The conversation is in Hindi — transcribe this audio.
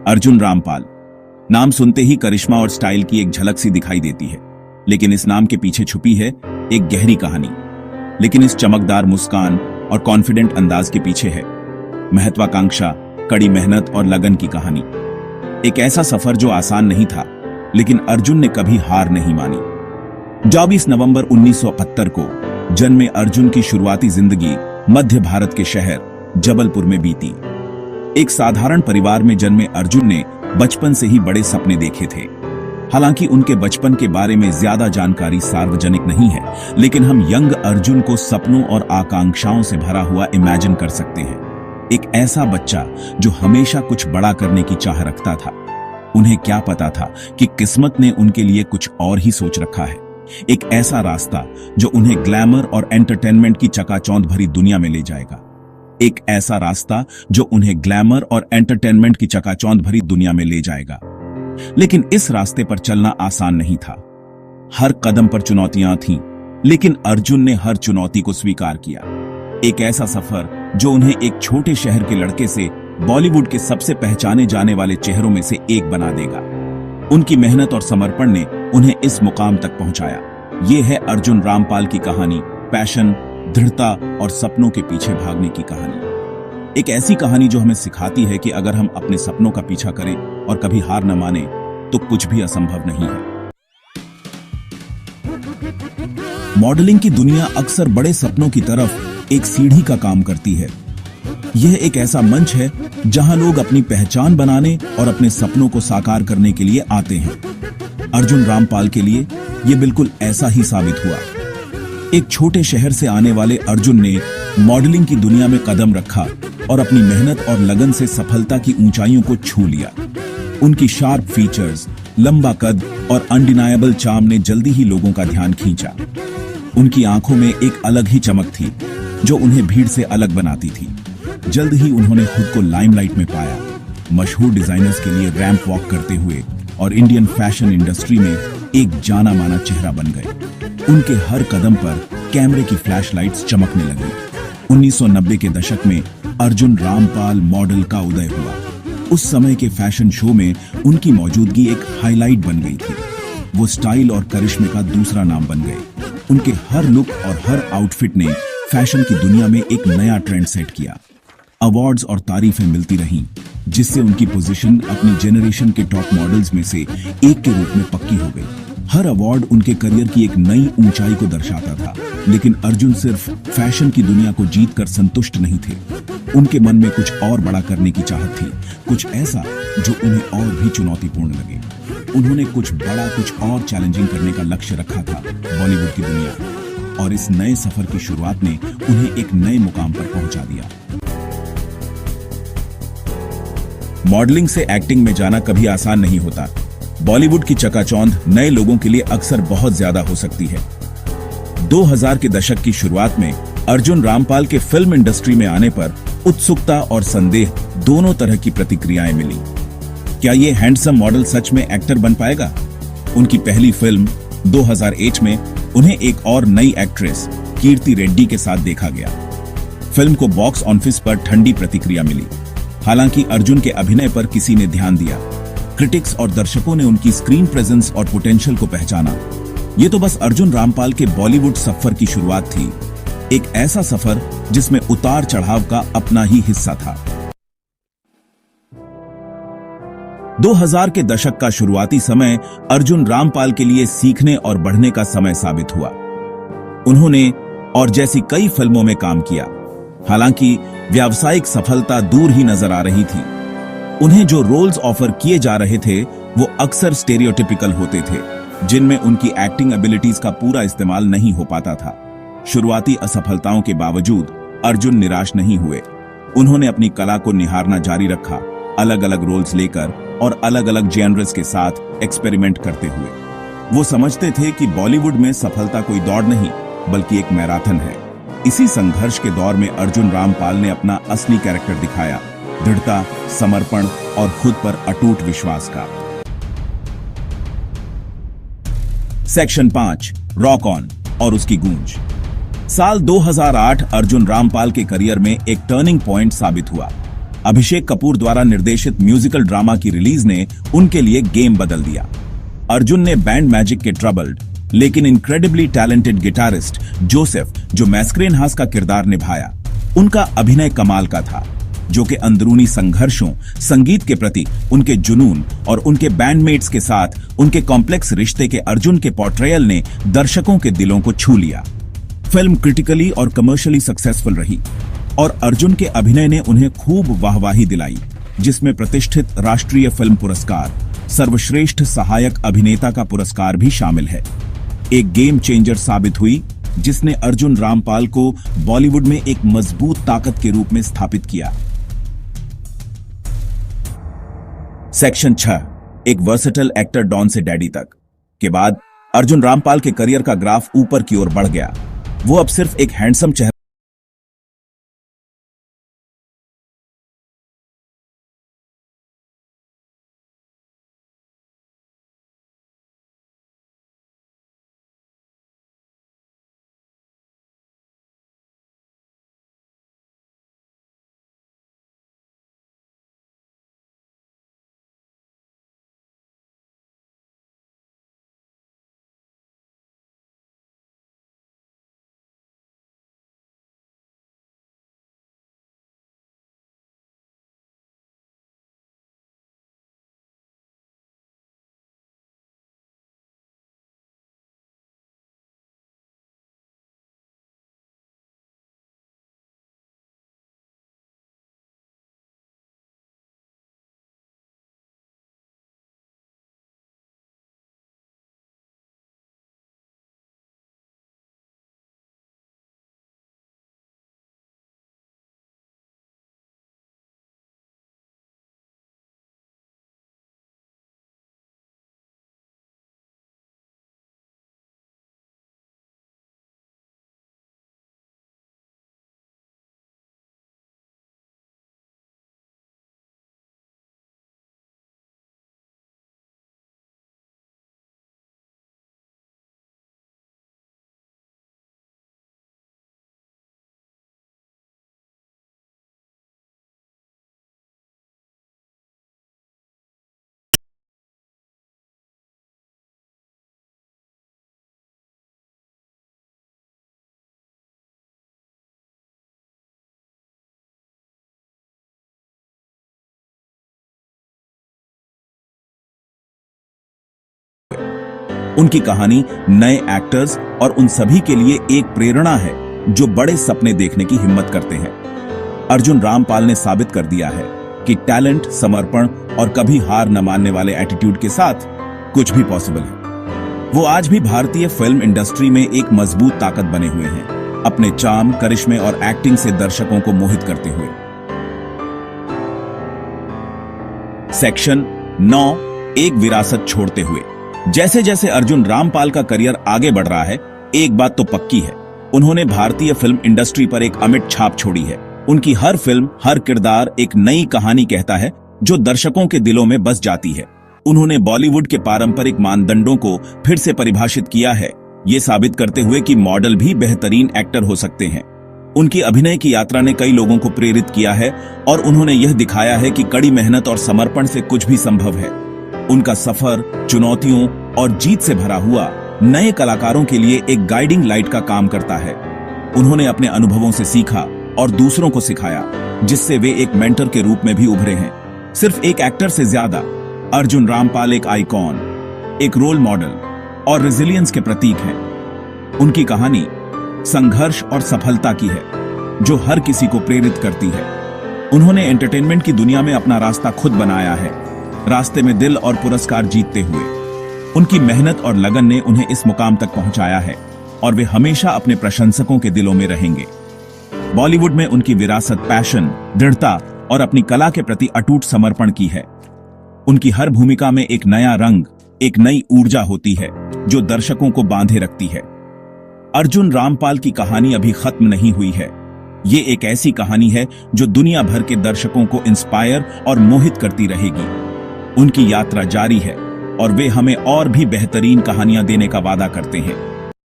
अर्जुन रामपाल। नाम सुनते ही करिश्मा और स्टाइल की एक झलक सी दिखाई देती है, लेकिन इस नाम के पीछे छुपी है एक गहरी कहानी। लेकिन इस चमकदार मुस्कान और कॉन्फिडेंट अंदाज के पीछे है महत्वाकांक्षा, कड़ी मेहनत और लगन की कहानी। एक ऐसा सफर जो आसान नहीं था, लेकिन अर्जुन ने कभी हार नहीं मानी। 24 नवंबर 1975 को जन्मे अर्जुन की शुरुआती जिंदगी मध्य भारत के शहर जबलपुर में बीती। एक साधारण परिवार में जन्मे अर्जुन ने बचपन से ही बड़े सपने देखे थे। हालांकि उनके बचपन के बारे में ज्यादा जानकारी सार्वजनिक नहीं है, लेकिन हम यंग अर्जुन को सपनों और आकांक्षाओं से भरा हुआ इमेजिन कर सकते हैं। एक ऐसा बच्चा जो हमेशा कुछ बड़ा करने की चाह रखता था। उन्हें क्या पता था कि किस्मत ने उनके लिए कुछ और ही सोच रखा है। एक ऐसा रास्ता जो उन्हें ग्लैमर और एंटरटेनमेंट की चकाचौंध भरी दुनिया में ले जाएगा। एक ऐसा रास्ता जो उन्हें ग्लैमर और एंटरटेनमेंट की चकाचौंध भरी दुनिया में ले जाएगा। लेकिन इस रास्ते पर चलना आसान नहीं था। हर कदम पर चुनौतियां थीं, लेकिन अर्जुन ने हर चुनौती को स्वीकार किया। एक ऐसा सफर जो उन्हें एक छोटे शहर के लड़के से बॉलीवुड के सबसे पहचाने जाने वाले चेहरों में से एक बना देगा। उनकी मेहनत और समर्पण ने उन्हें इस मुकाम तक पहुंचाया। ये है अर्जुन रामपाल की कहानी, पैशन, दृढ़ता और सपनों के पीछे भागने की कहानी। एक ऐसी कहानी जो हमें सिखाती है कि अगर हम अपने सपनों का पीछा करें और कभी हार न माने तो कुछ भी असंभव नहीं है। मॉडलिंग की दुनिया अक्सर बड़े सपनों की तरफ एक सीढ़ी का काम करती है। यह एक ऐसा मंच है जहां लोग अपनी पहचान बनाने और अपने सपनों को साकार करने के लिए आते हैं। अर्जुन रामपाल के लिए यह बिल्कुल ऐसा ही साबित हुआ। एक छोटे शहर से आने वाले अर्जुन ने मॉडलिंग की दुनिया में कदम रखा और अपनी मेहनत और लगन से सफलता की ऊंचाइयों को छू लिया। उनकी शार्प फीचर्स, लंबा कद और अनडिनायबल चार्म ने जल्दी ही लोगों का ध्यान खींचा। उनकी आंखों में एक अलग ही चमक थी जो उन्हें भीड़ से अलग बनाती थी। जल्द ही उन्होंने खुद को लाइमलाइट में पाया, मशहूर डिजाइनर्स के लिए रैंप वॉक करते हुए और इंडियन फैशन इंडस्ट्री में एक जाना माना चेहरा बन गए। उनके हर कदम पर कैमरे की फ्लैशलाइट्स चमकने लगी। 1990 के दशक में अर्जुन रामपाल मॉडल का उदय हुआ। उस समय के फैशन शो में उनकी मौजूदगी एक हाईलाइट बन गई थी। वो स्टाइल और करिश्मे का दूसरा नाम बन गए। उनके हर लुक और हर आउटफिट ने फैशन की दुनिया में एक नया ट्रेंड सेट किया। अवार्ड्स और तारीफें मिलती रहीं, जिससे उनकी पोजीशन अपनी जेनरेशन के टॉप मॉडल्स में से एक के रूप में पक्की हो गई। हर अवार्ड उनके करियर की एक नई ऊंचाई को दर्शाता था। लेकिन अर्जुन सिर्फ फैशन की दुनिया को जीतकर संतुष्ट नहीं थे। उनके मन में कुछ और बड़ा करने की चाहत थी, कुछ ऐसा जो उन्हें और भी चुनौतीपूर्ण लगे। उन्होंने कुछ बड़ा, कुछ और चैलेंजिंग करने का लक्ष्य रखा था बॉलीवुड की दुनिया, और इस नए सफर की शुरुआत ने उन्हें एक नए मुकाम पर पहुंचा दिया। मॉडलिंग से एक्टिंग में जाना कभी आसान नहीं होता। बॉलीवुड की चकाचौंध नए लोगों के लिए अक्सर बहुत ज्यादा हो सकती है। 2000 के दशक की शुरुआत में अर्जुन रामपाल के फिल्म इंडस्ट्री में आने पर उत्सुकता और संदेह दोनों तरह की प्रतिक्रियाएं मिली। क्या ये हैंडसम मॉडल सच में एक्टर बन पाएगा? उनकी पहली फिल्म 2001 में उन्हें एक और नई एक्ट्रेस कीर्ति रेड्डी के साथ देखा गया। फिल्म को बॉक्स ऑफिस पर ठंडी प्रतिक्रिया मिली। हालांकि अर्जुन के अभिनय पर किसी ने ध्यान दिया। क्रिटिक्स और दर्शकों ने उनकी स्क्रीन प्रेजेंस और पोटेंशियल को पहचाना। ये तो बस अर्जुन रामपाल के बॉलीवुड सफर की शुरुआत थी, एक ऐसा सफर जिसमें उतार चढ़ाव का अपना ही हिस्सा था। 2000 के दशक का शुरुआती समय अर्जुन रामपाल के लिए सीखने और बढ़ने का समय साबित हुआ। उन्होंने और जैसी कई फिल्मों में काम किया। हालांकि व्यावसायिक सफलता दूर ही नजर आ रही थी। उन्हें जो रोल्स ऑफर किए जा रहे थे वो अक्सर स्टेरियोटिपिकल होते थे, जिनमें उनकी एक्टिंग एबिलिटीज का पूरा इस्तेमाल नहीं हो पाता था। शुरुआती असफलताओं के बावजूद अर्जुन निराश नहीं हुए। उन्होंने अपनी कला को निहारना जारी रखा, अलग अलग रोल्स लेकर और अलग अलग जेनर्स के साथ एक्सपेरिमेंट करते हुए। वो समझते थे कि बॉलीवुड में सफलता कोई दौड़ नहीं, बल्कि एक मैराथन है। इसी संघर्ष के दौर में अर्जुन रामपाल ने अपना असली कैरेक्टर दिखाया, दृढ़ता, समर्पण और खुद पर अटूट विश्वास का। सेक्शन 5, रॉक ऑन और उसकी गूंज। साल 2008 अर्जुन रामपाल के करियर में एक टर्निंग पॉइंट साबित हुआ। अभिषेक कपूर द्वारा निर्देशित म्यूजिकल ड्रामा की रिलीज ने उनके लिए गेम बदल दिया। अर्जुन ने बैंड मैजिक के ट्रबल्ड लेकिन इनक्रेडिबली टैलेंटेड गिटारिस्ट जोसेफ, जो मैस्करेन हास का किरदार निभाया, उनका अभिनय कमाल का था, जो कि अंदरूनी संघर्षों, संगीत के प्रति उनके जुनून और उनके बैंडमेट्स के साथ उनके कॉम्प्लेक्स रिश्ते के अर्जुन के पोर्ट्रेयल ने दर्शकों के दिलों को छू लिया। फिल्म क्रिटिकली और कमर्शियली सक्सेसफुल रही और अर्जुन के अभिनय ने उन्हें खूब वाहवाही दिलाई, जिसमें प्रतिष्ठित राष्ट्रीय फिल्म पुरस्कार, सर्वश्रेष्ठ सहायक अभिनेता का पुरस्कार भी शामिल है। एक गेम चेंजर साबित हुई, जिसने अर्जुन रामपाल को बॉलीवुड में एक मजबूत ताकत के रूप में स्थापित किया। सेक्शन 6, एक वर्सेटाइल एक्टर डॉन से डैडी तक के बाद अर्जुन रामपाल के करियर का ग्राफ ऊपर की ओर बढ़ गया। वो अब सिर्फ एक हैंडसम चेहरा उनकी कहानी नए एक्टर्स और उन सभी के लिए एक प्रेरणा है जो बड़े सपने देखने की हिम्मत करते हैं। अर्जुन रामपाल ने साबित कर दिया है कि टैलेंट, समर्पण और कभी हार न मानने वाले एटीट्यूड के साथ कुछ भी पॉसिबल है। वो आज भी भारतीय फिल्म इंडस्ट्री में एक मजबूत ताकत बने हुए हैं, अपने चार्म, करिश्मे और एक्टिंग से दर्शकों को मोहित करते हुए। सेक्शन 9, एक विरासत छोड़ते हुए। जैसे जैसे अर्जुन रामपाल का करियर आगे बढ़ रहा है, एक बात तो पक्की है, उन्होंने भारतीय फिल्म इंडस्ट्री पर एक अमिट छाप छोड़ी है। उनकी हर फिल्म, हर किरदार एक नई कहानी कहता है जो दर्शकों के दिलों में बस जाती है। उन्होंने बॉलीवुड के पारंपरिक मानदंडों को फिर से परिभाषित किया है, ये साबित करते हुए कि मॉडल भी बेहतरीन एक्टर हो सकते हैं। उनकी अभिनय की यात्रा ने कई लोगों को प्रेरित किया है और उन्होंने यह दिखाया है कि कड़ी मेहनत और समर्पण से कुछ भी संभव है। उनका सफर चुनौतियों और जीत से भरा हुआ नए कलाकारों के लिए एक गाइडिंग लाइट का काम करता है। उन्होंने अपने अनुभवों से सीखा और दूसरों को सिखाया, जिससे वे एक मेंटर के रूप में भी उभरे हैं। सिर्फ एक एक्टर से ज्यादा अर्जुन रामपाल एक आइकॉन, एक रोल मॉडल और रेजिलियंस के प्रतीक हैं। उनकी कहानी संघर्ष और सफलता की है, जो हर किसी को प्रेरित करती है। उन्होंने एंटरटेनमेंट की दुनिया में अपना रास्ता खुद बनाया है, रास्ते में दिल और पुरस्कार जीतते हुए। उनकी मेहनत और लगन ने उन्हें इस मुकाम तक पहुंचाया है और वे हमेशा अपने प्रशंसकों के दिलों में रहेंगे। बॉलीवुड में उनकी विरासत पैशन, दृढ़ता और अपनी कला के प्रति अटूट समर्पण की है। उनकी हर भूमिका में एक नया रंग, एक नई ऊर्जा होती है जो दर्शकों को बांधे रखती है। अर्जुन रामपाल की कहानी अभी खत्म नहीं हुई है। ये एक ऐसी कहानी है जो दुनिया भर के दर्शकों को इंस्पायर और मोहित करती रहेगी। उनकी यात्रा जारी है और वे हमें और भी बेहतरीन कहानियां देने का वादा करते हैं।